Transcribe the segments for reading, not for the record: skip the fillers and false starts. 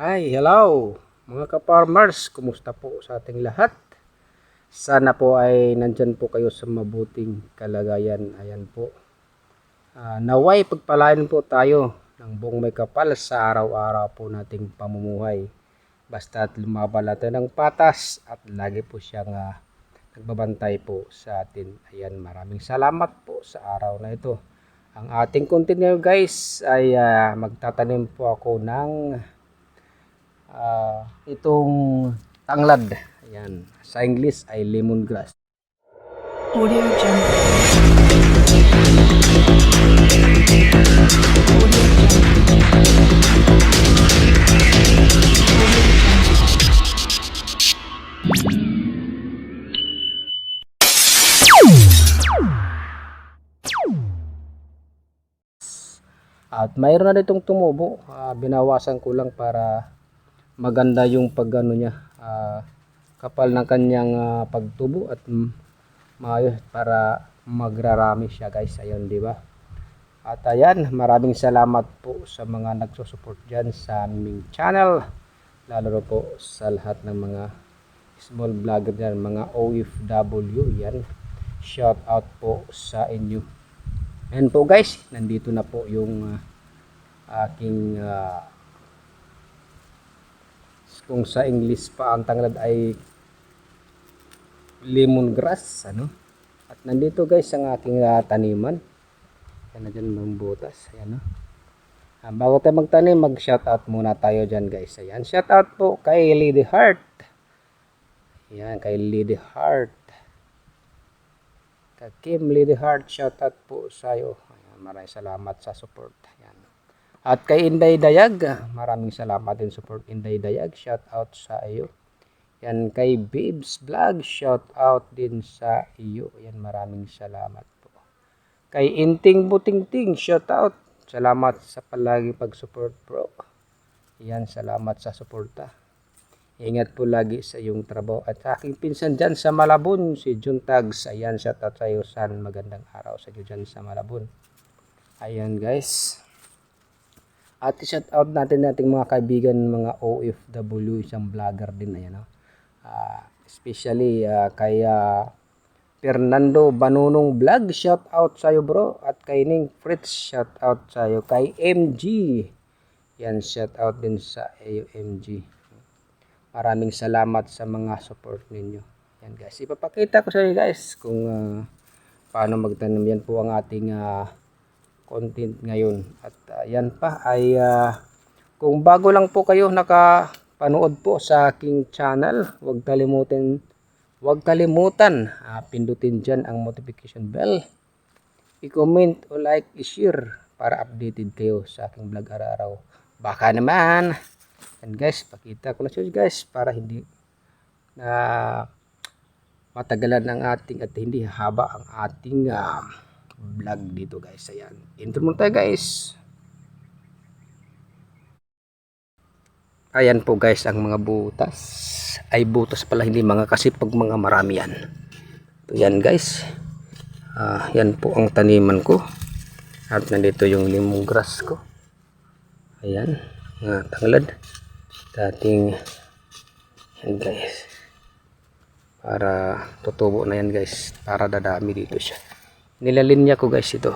Hi, hello mga ka-farmers, kumusta po sa ating lahat? Sana po ay nandyan po kayo sa mabuting kalagayan. Ayan po. Naway pagpalain po tayo ng buong may kapal sa araw-araw po nating pamumuhay. Basta't lumaban natin ng patas at lagi po siyang nagbabantay po sa atin. Ayan, maraming salamat po sa araw na ito. Ang ating content ngayon guys ay magtatanim po ako ng itong tanglad. Ayan. Sa English ay lemongrass. Audio Jungle. At mayroon na ditong tumubo. Binawasan ko lang para maganda yung pagano niya. Kapal ng kanyang pagtubo at maayos para magrarami siya guys. Ayun, di ba? At ayan, maraming salamat po sa mga nagsusupport dyan sa aming channel. Lalo na po sa lahat ng mga small vlogger dyan, mga OFW. Yan, shout out po sa inyo. Ayan po guys, nandito na po yung aking kung sa English pa ang tanglad ay lemongrass, ano? At nandito guys ang aking taniman. Yan na dyan mga butas. Ayan, no? Bago tayo magtanim, mag-shoutout muna tayo dyan guys. Ayan, shoutout po kay Lady Heart. Ayan, kay Lady Heart. Kay Kim Lady Heart, shoutout po sa iyo. Ayan, maraming salamat sa support. Ayan. At kay Inday Dayag, maraming salamat din support Inday Dayag. Shoutout sa iyo. Yan kay Babes Vlog, shoutout din sa iyo. Yan, maraming salamat po. Kay Inting Butingting, shoutout. Salamat sa palagi pag-support bro. Yan, salamat sa suporta. Ingat po lagi sa iyong trabaho. At aking pinsan dyan sa Malabon, si Jun Tags. Ayan, shoutout sa iyo. San magandang araw sa iyo dyan sa Malabon. Ayan guys. At shoutout natin nating mga kaibigan, mga OFW, isang vlogger din. Ayan, no? Especially kay Fernando Banunong Vlog, shoutout sa iyo bro. At kay Ning Fritz, shoutout sa iyo. Kay MG, yan, shoutout din sa iyo MG. Maraming salamat sa mga support ninyo. Yan guys, ipapakita ko sa inyo guys kung paano magtanim. Yan po ang ating content ngayon. At yan pa ay kung bago lang po kayo nakapanood po sa aking channel, huwag kalimutan pindutin dyan ang notification bell, i-comment o like, i-share para updated kayo sa aking vlog araw-araw. Baka naman. And guys, pakita ko na siya guys para hindi na matagalan ang ating at hindi haba ang ating vlog dito guys. Ayan, intro muna tayo guys. Ayan po guys ang mga butas. Ay butas pala, hindi mga kasi pag mga marami yan. So, yan guys. Yan po ang taniman ko. At nandito yung lemongrass ko. Ayan, mga tanglad. Dating yan guys, para tutubo na yan guys, para dadami dito siya. Nilalinya ko guys ito.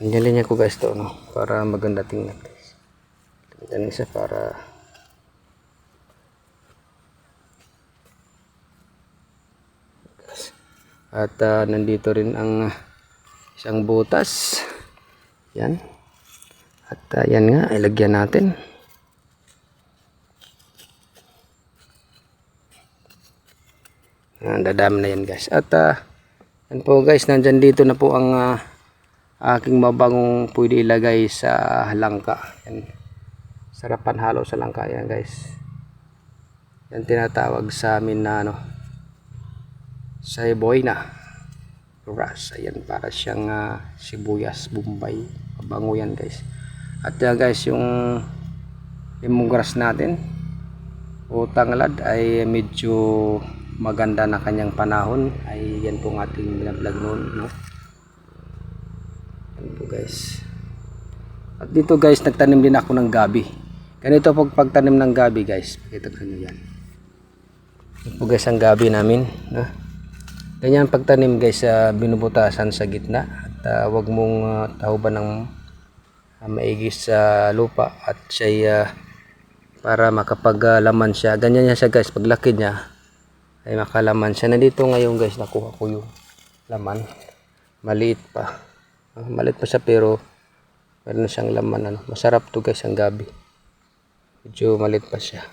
Nilalinya ko guys ito, no? Para maganda tingnan guys. Tingnan isa para at nandito rin ang isang butas. Yan. At yan nga, ilagyan natin. Dadami na yan guys. At yan po guys, nandyan dito na po ang aking mabangong pwede ilagay sa langka. Yan. Sarapan halo sa langka yan guys. Yan tinatawag sa amin na sayboy na grass. Ayan, para siyang sibuyas bombay. Mabango yan guys. At yan guys, yung lemongrass natin o tanglad ay medyo maganda na kanyang panahon. Ay yan pong ating binablog noon, no? Yan po guys. At dito guys, nagtanim din ako ng gabi. Ganito pag pagtanim ng gabi guys. Pakita ko nyo yan. Ito guys ang gabi namin. No? Ganyan pagtanim guys, binubutasan sa gitna. At wag mong tahuban ng maigis sa lupa. At siya para makapaglaman siya. Ganyan yan siya guys. Paglaki niya ay makalaman siya. Nandito ngayon guys, nakuha ko yung laman. Maliit pa. Maliit pa siya pero meron siyang laman. Ano. Masarap to guys ang gabi. Medyo maliit pa siya.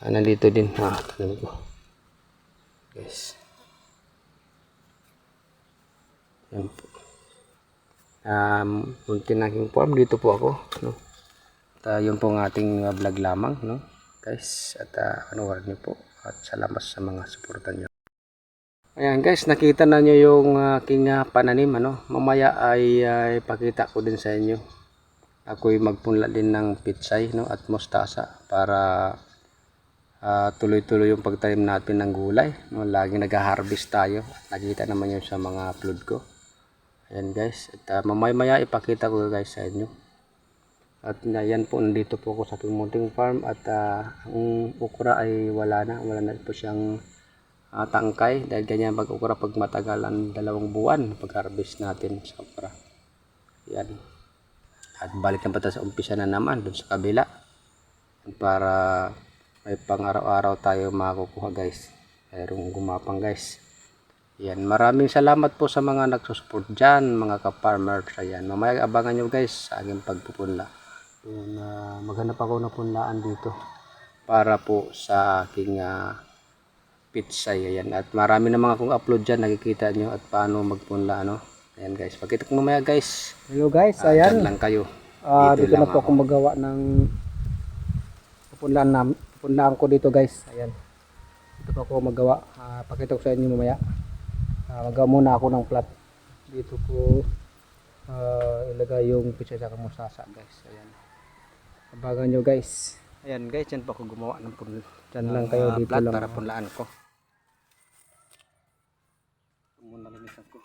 Nandito din. Tanim ko. Guys. Yan po. Munti na aking farm. Dito po ako. No? At yun po ang ating vlog lamang. No? Guys. At panood niyo po. At salamat sa mga suporta niyo. Ayan guys, nakita na nyo yung aking pananim, ano. Mamaya ay ipakita ko din sa inyo. Ako'y magpunla din ng pitsay, no, at mustasa para tuloy-tuloy yung pagtanim natin ng gulay, no. Laging nag-harvest tayo. Nakita naman yun sa mga upload ko. Ayan guys, at mamaya ipakita ko guys sa inyo. At yan po, nandito po ako sa aking munting farm at ang okra ay wala na po siyang tangkay dahil ganyan pag okra pag matagal ang 2 buwan pag harvest natin sa okra. Yan. At balik na pata sa umpisa na naman dun sa kabila para may pang araw-araw tayo makukuha guys. Mayroong gumapang guys. Yan. Maraming salamat po sa mga nagsusupport dyan mga ka-farmers. Ayan. Mamaya abangan nyo guys sa aking pagpupunla. Yun, maghanap ako na punlaan dito para po sa aking pitsay. Ayan. At marami na mga akong upload dyan, nakikita nyo at paano magpunla, ano. Ayan guys, pakita ko mamaya guys. Hello guys, ayan. Dyan lang kayo. Dito na po ako magawa ng punlaan ko dito guys. Ayan. Dito po ako magawa. Pakita ko sa inyo mamaya. Magawa muna ako ng plat. Dito ko ilagay yung pitsay sa mustasa guys. Ayan. Abangan nyo guys. Ayan guys, dyan po ako gumawa ng punlaan. Dyan lang kayo dito lang. Para punlaan ko. Muna linisan ko.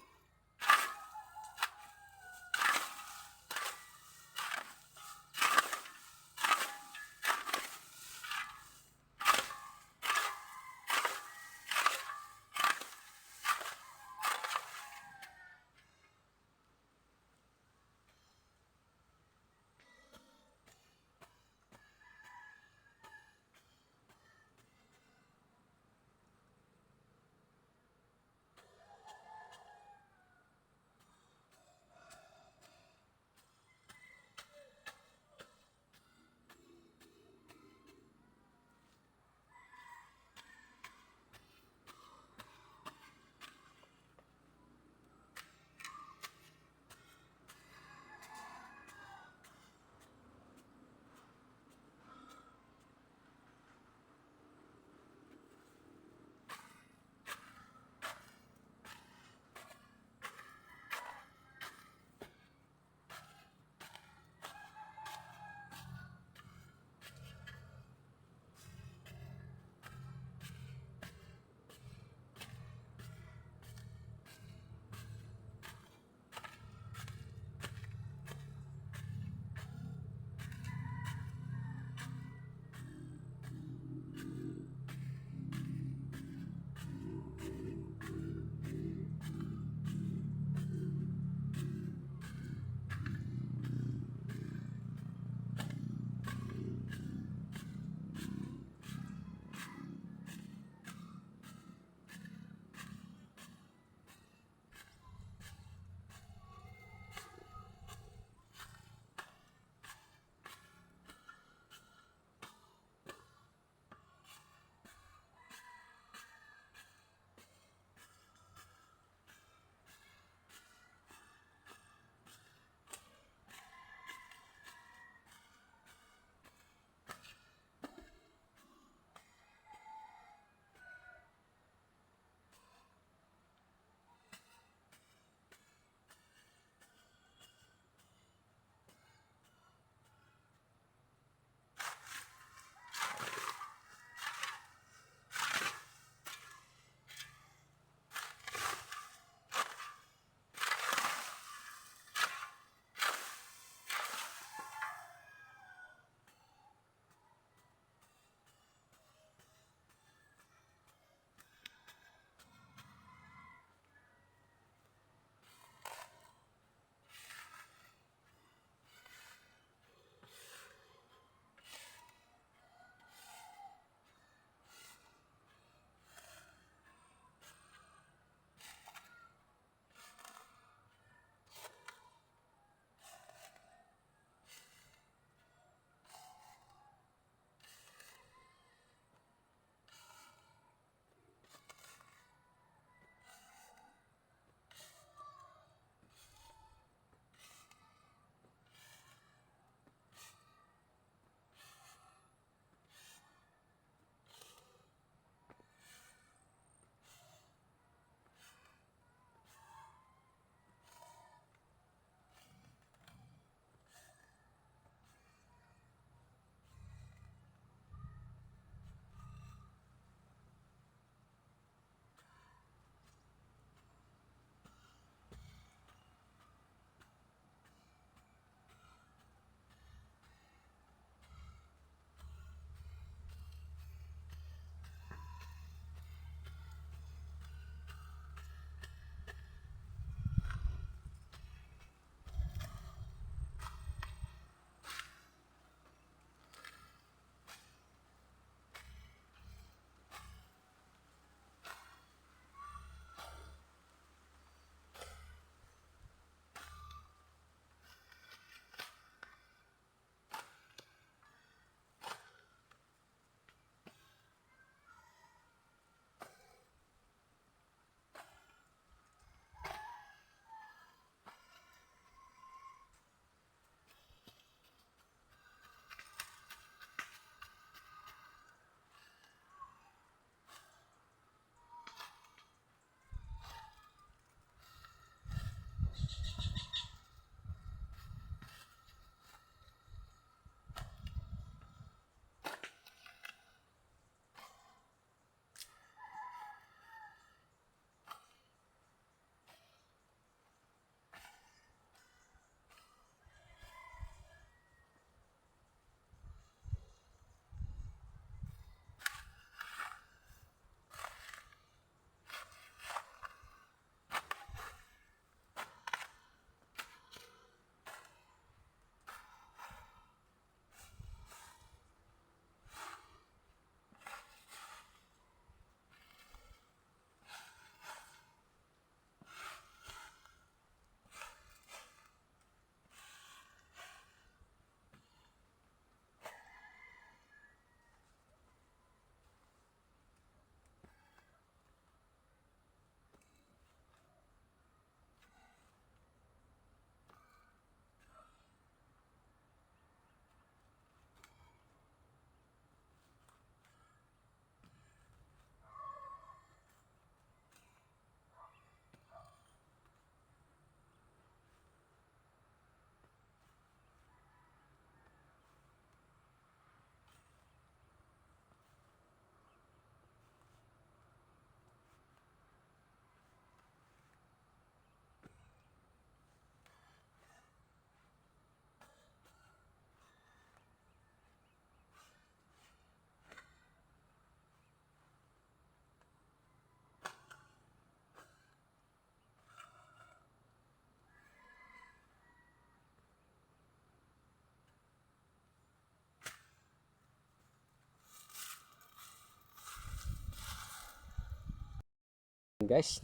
Guys,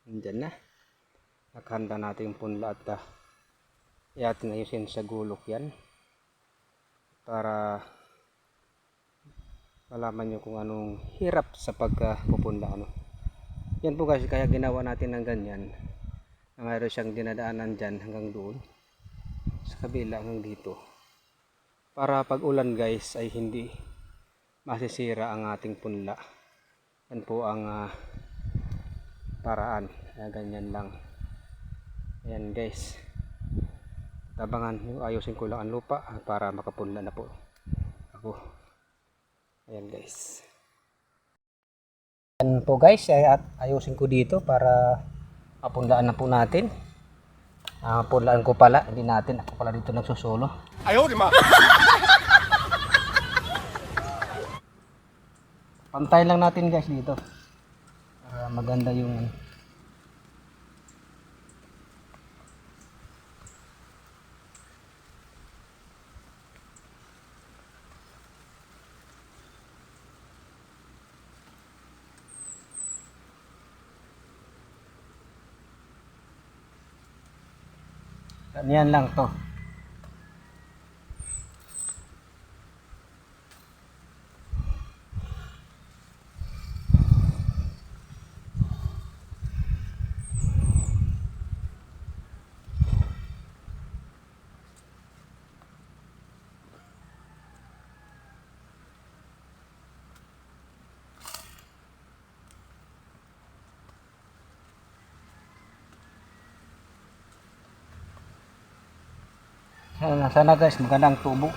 nandyan na. Naghanda natin yung punla at iatin ayusin sa gulok yan. Para malaman nyo kung anong hirap sa pagpupunla. Yan po guys, kaya ginawa natin ng ganyan. Na mayroon siyang dinadaanan dyan hanggang doon. Sa kabila hanggang dito. Para pag ulan guys ay hindi masisira ang ating punla. Yan po ang paraan. Ganyan lang. Ayan guys. Tabangan, ayusin ko lang ang lupa para makapunla na po ako. Ayan guys. Ayan po guys, at ayusin ko dito para mapunlaan na po natin. Punlaan ko pala, hindi natin. Ako pala dito nagsusolo. Ayaw, di ma! Pantay lang natin guys dito. Maganda yung ganyan lang to. Sana guys, magandang tubo.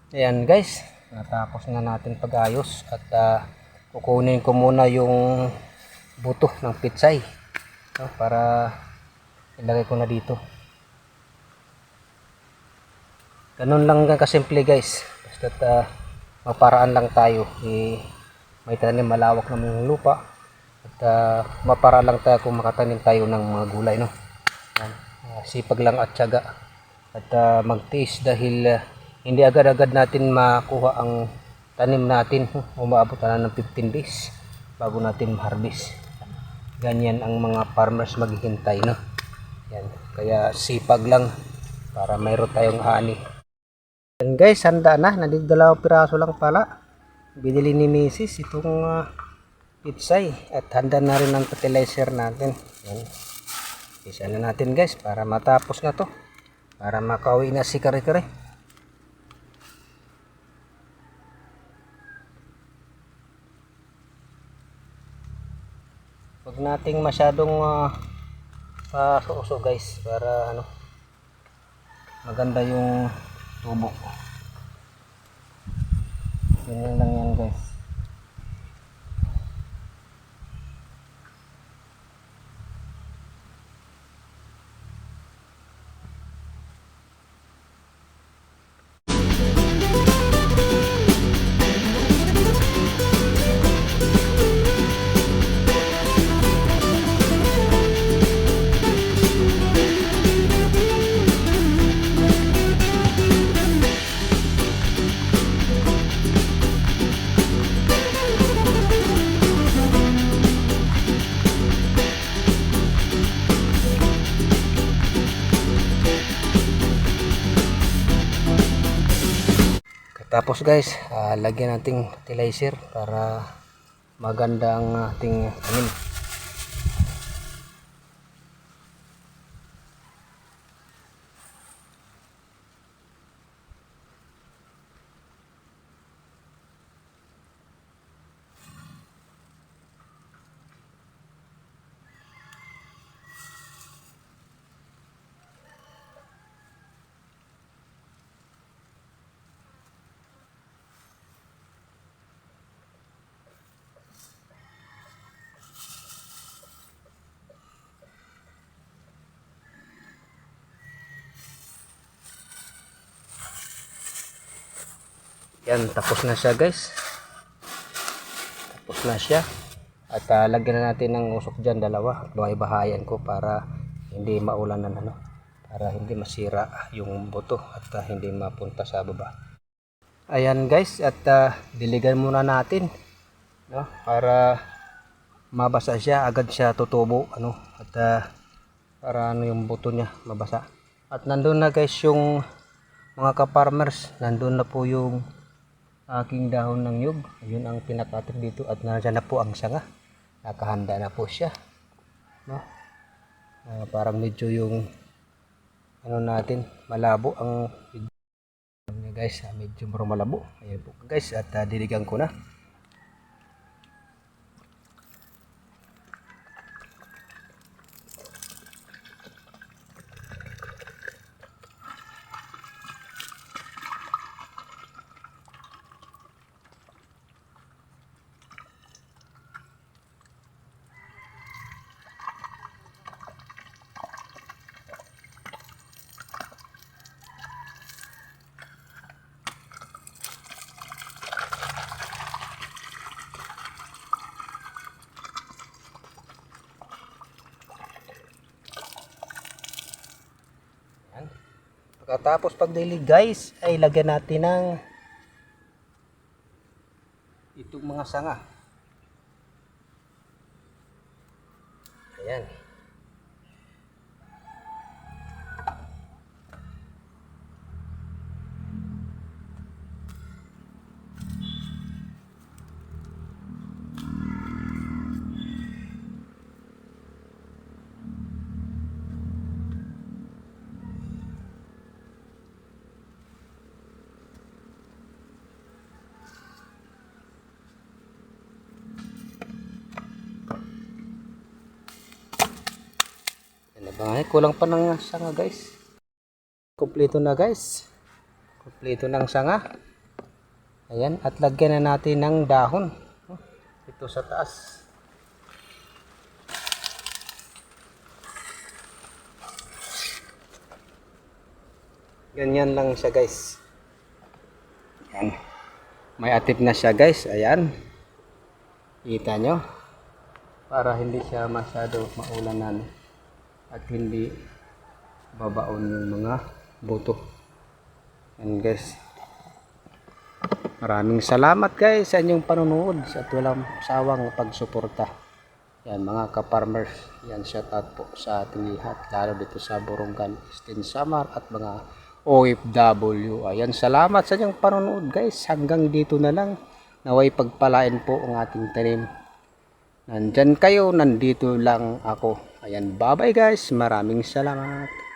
Ayan guys, natapos na natin pag-ayos at kukunin ko muna yung buto ng pitsay para ilagay ko na dito. Ganun lang kasimple guys, basta maparaan lang tayo. May tanim, malawak naman yung lupa at maparaan lang tayo kung makatanim tayo ng mga gulay. Ayan, sipag lang at tiyaga at magtiis dahil hindi agad-agad natin makuha ang tanim natin. Umaabot na ng 15 days bago natin ma-harvest. Ganyan ang mga farmers maghihintay. Yan. Kaya sipag lang para mayroon tayong ani. Yan guys, handa na. Nandito 2 piraso lang pala. Binili ni Mrs. itong pitsay. At handa na rin ang fertilizer natin. Yan. Isa na natin guys para matapos na to. Para makauwi na si kare-kare. Huwag nating masyadong pasuso guys para maganda yung tubo. Ganyan lang yan guys. Tapos guys, lagyan nating fertilizer para maganda ang ating tanim. Yan, tapos na siya guys. Tapos na siya. At lagyan na natin ng usok dyan, dalawa. Bahayan ko para hindi maulan ng ano. Para hindi masira yung buto at hindi mapunta sa baba. Ayan guys, at diligan muna natin. No? Para mabasa siya, agad siya tutubo. Ano? At para ano yung buto niya mabasa. At nandun na guys yung mga ka-farmers. Nandun na po yung aking dahon ng nyug. Yun ang pinakatip dito at nandiyan na po ang sanga. Nakahanda na po siya. No? Parang medyo yung ano natin, malabo ang video guys. Medyo malabo. Ayan po guys, at diligan ko na. Pagkatapos pagdilig guys, ay lagyan natin ng itong mga sanga. Ayan. Kulang pa ng sanga guys. Kompleto na guys. Kompleto ng sanga. Ayan, at lagyan na natin ng dahon. Ito sa taas. Ganyan lang siya guys. Ayan. May atip na siya guys. Ayan. Kita nyo. Para hindi siya masyado maulanan. At hindi babaon yung mga buto. And guys, maraming salamat guys sa inyong panonood at walang sawang pagsuporta. Yan mga ka-farmers, yan shout out po sa ating lahat, lalo dito sa Borongan, Eastern Samar at mga OFW. Ayan, salamat sa inyong panonood guys. Hanggang dito na lang. Naway pagpalain po ang ating tanim. Nandyan kayo, nandito lang ako. Ayan, bye bye guys. Maraming salamat.